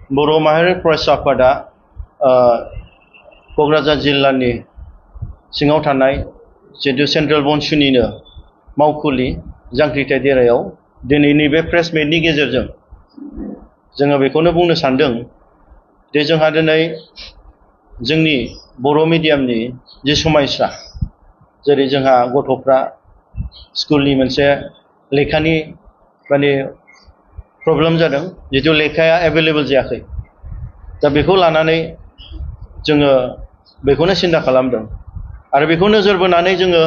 बर' माहारि फरायसा आफादा क'क्राझार जिल्लानि सिङाव थानाय जितु सेन्ट्रेल बनसुनिनो मावखुलि जांख्रिथाय देरायाव दिनैनि बे प्रेस मिटनि गेजेरजों जोङो बेखौनो बुंनो सानदों जे जोंहा दिनै जोंनि बर' मिडियामनि जि समायसा जेरै जोंहा गथ'फ्रा स्कुलनि मोनसे लेखानि माने प्रब्लेम जादों जितु लेखाया एभेलेबल जायाखै दा बेखौ लानानै जोङो बेखौनो सिन्था खालामदों आरो बेखौ नोजोर बोनानै जोङो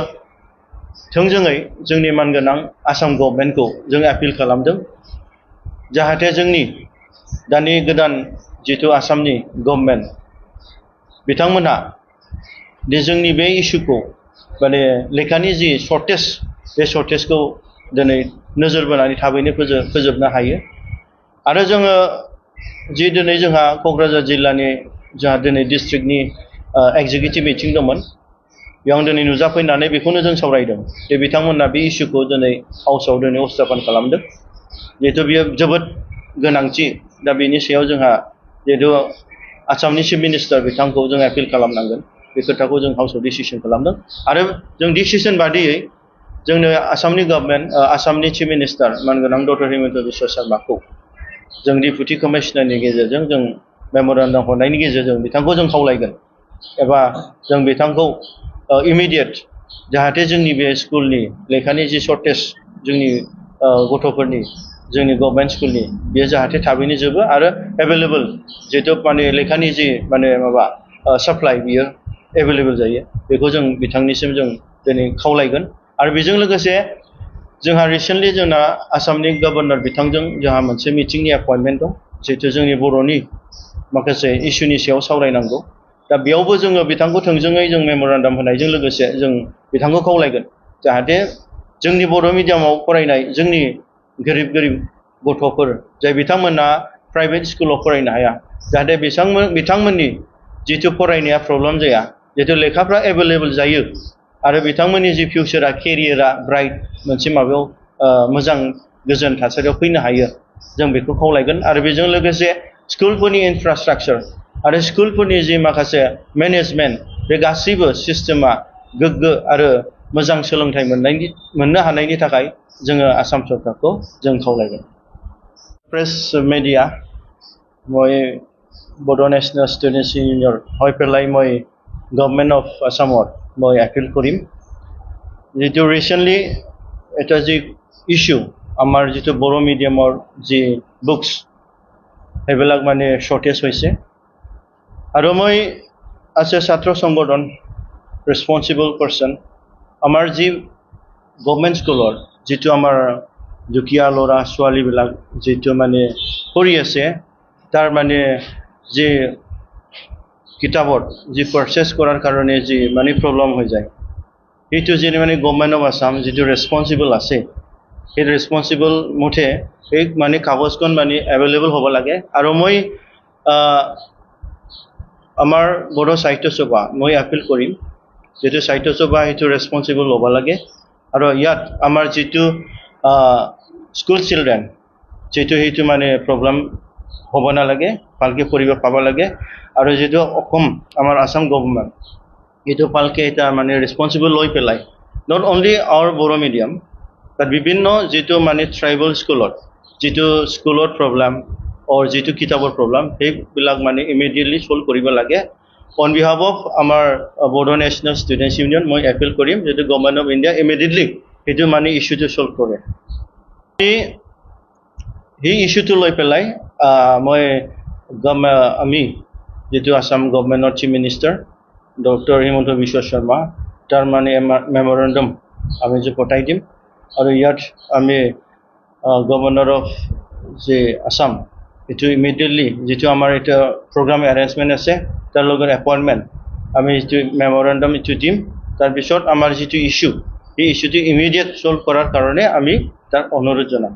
थोंजोङै जोंनि मानगोनां आसाम गभर्नमेन्टखौ जों आपिल खालामदों जाहाथे जोंनि दानि गोदान जितु आसामनि गभर्नमेन्ट बिथांमोनहा दि जोंनि बे इस्युखौ माने लेखानि जि सर्टेज बे सर्टेजखौ दिनै नोजोर बोनानै थाबैनो फोजोबनो हायो आरो जोङो जि दिनै जोंहा क'क्राझार जिल्लानि जोंहा दिनै डिस्ट्रिक्टनि एक्जिकिउटिभ मिटिं दंमोन बेयाव दिनै नुजाफैनानै बेखौनो जों सावरायदों जे बिथांमोना बे इस्युखौ दिनै हाउसआव दिनै उपस्थापन खालामदों जिहेतु बियो जोबोद गोनांथि दा बेनि सायाव जोंहा जिहेतु आसामनि चिफ मिनिस्टार बिथांखौ जों आपिल खालामनांगोन बे खोथाखौ जों हाउसआव डिसिसन खालामदों आरो जों डिसिसन बादियै जोंनो आसामनि गभर्नमेन्ट आसामनि चिफ मिनिस्टार मानगोनां डक्टर हिमन्त बिश्व शर्माखौ जों डिपुटि कमिशनारनि गेजेरजों जों मेम'रेन्डाम हरनायनि गेजेरजों बिथांखौ जों खावलायगोन एबा जों बिथांखौ इमिडियेट जाहाथे जोंनि बे स्कुलनि लेखानि जि सर्टेज जोंनि गथ'फोरनि जोंनि गभर्नमेन्ट स्कुलनि बेयो जाहाथे थाबैनो जोबो आरो एभेलेबल जिहेतु माने लेखानि जि माने माबा साप्लाइ बियो एभेलेबल जायो बेखौ जों बिथांनिसिम जों दिनै खावलायगोन आरो बेजों लोगोसे जोंहा रिसेन्टलि जोंना आसामनि गभर्नर बिथांजों जोंहा मोनसे मिटिंनि एपइन्टमेन्ट दं जिहेतु जोंनि बर'नि माखासे इस्युनि सायाव सावरायनांगौ दा बेयावबो जोङो बिथांखौ थोंजोङै जों मेम'रेन्डाम होनायजों लोगोसे जों बिथांखौ खावलायगोन जाहाथे जोंनि बर' मिडियामाव फरायनाय जोंनि गोरिब गथ'फोर जाय बिथांमोना प्राइभेट स्कुलाव फरायनो हाया जाहाथे बिथांमोननि जितु फरायनाया प्रब्लेम जाया जितु लेखाफ्रा एभेलेबल जायो आरो बिथांमोननि जि फिउचारा केरियारा ब्राइट मोनसे माबायाव मोजां गोजोन थासारियाव फैनो हायो जों बेखौ खावलायगोन आरो बेजों लोगोसे स्कुलफोरनि इनफ्रास्ट्राक्चार आरो स्कुलफोरनि जि माखासे मेनेजमेन्ट बे गासैबो सिस्टेमा गोग्गो आरो मोजां सोलोंथाइ मोननो हानायनि थाखाय जोङो आसाम सरकारखौ जों खावलायगोन प्रेस मिडिया মই বড়ো নেশ্যনেল ষ্টুডেণ্টছ ইউনিয়নৰ হৈ পেলাই মই গভৰ্ণমেণ্ট অফ আসামত মই এপিল কৰিম যিটো ৰিচেণ্টলি এটা যি ইস্যু আমাৰ যিটো বড়ো মিডিয়ামৰ যি বুকছ সেইবিলাক মানে শ্বৰ্টেজ হৈছে আৰু মই আছে ছাত্ৰ সংগঠন ৰেছপন্সিবল পাৰ্চন আমাৰ যি গভৰ্ণমেণ্ট স্কুলৰ যিটো আমাৰ দুখীয়া ল'ৰা ছোৱালীবিলাক যিটো মানে পঢ়ি আছে তাৰ মানে যে কিতাপত যি পাৰচেজ কৰাৰ কাৰণে যি মানে প্ৰব্লেম হৈ যায় এইটো যে মানে গভৰ্ণমেণ্ট অফ আসাম যিটো ৰেছপন্সিবল আছে সেই ৰেছপন্সিবল মতে এই মানে কাগজখন মানে এভেইলেবল হ'ব লাগে আৰু মই আমাৰ বড়ো সাহিত্য সভা মই আপিল কৰিম যিটো সাহিত্য সভা সেইটো ৰেছপন্সিবল হ'ব লাগে আৰু ইয়াত আমাৰ যিটো স্কুল চিলড্ৰেন যিটো সেইটো মানে প্ৰব্লেম হ'ব নালাগে ভালকৈ পঢ়িব পাব লাগে আৰু যিটো অসম আমাৰ আসাম গভৰ্ণমেণ্ট এইটো ভালকৈ এটা মানে ৰেছপন্সিবল লৈ পেলাই নট অনলি আৱাৰ বড়ো মিডিয়াম বাট বিভিন্ন যিটো মানে ট্ৰাইবেল স্কুলত যিটো স্কুলত প্ৰব্লেম অৰ যিটো কিতাপৰ প্ৰব্লেম সেইবিলাক মানে ইমিডিয়েটলি ছল্ভ কৰিব লাগে অন বিহাফ অফ আমাৰ বড়ো নেশ্যনেল ষ্টুডেণ্টছ ইউনিয়ন মই এপিল কৰিম যিটো গভৰ্ণমেণ্ট অফ ইণ্ডিয়া ইমিডিয়েটলি সেইটো মানে ইছ্যুটো ছল্ভ কৰে সেই ইছ্যুটো লৈ পেলাই মই আমি যিটো আসাম গভৰ্ণমেণ্টৰ chief minister doctor Himanta Biswa Sarma তাৰ মানে মেম'ৰেণ্ডাম আমি যে পঠাই দিম আৰু ইয়াত আমি গভৰ্ণৰ অফ যে আসাম এইটো ইমিডিয়েটলি যিটো আমাৰ এটা প্ৰগ্ৰাম এৰেঞ্জমেণ্ট আছে তাৰ লগত এপইণ্টমেণ্ট আমি যিটো মেম'ৰেণ্ডাম এইটো দিম তাৰপিছত আমাৰ যিটো ইছ্যু সেই ইছ্যুটো ইমিডিয়েট ছল্ভ কৰাৰ কাৰণে আমি তাক অনুৰোধ জনাম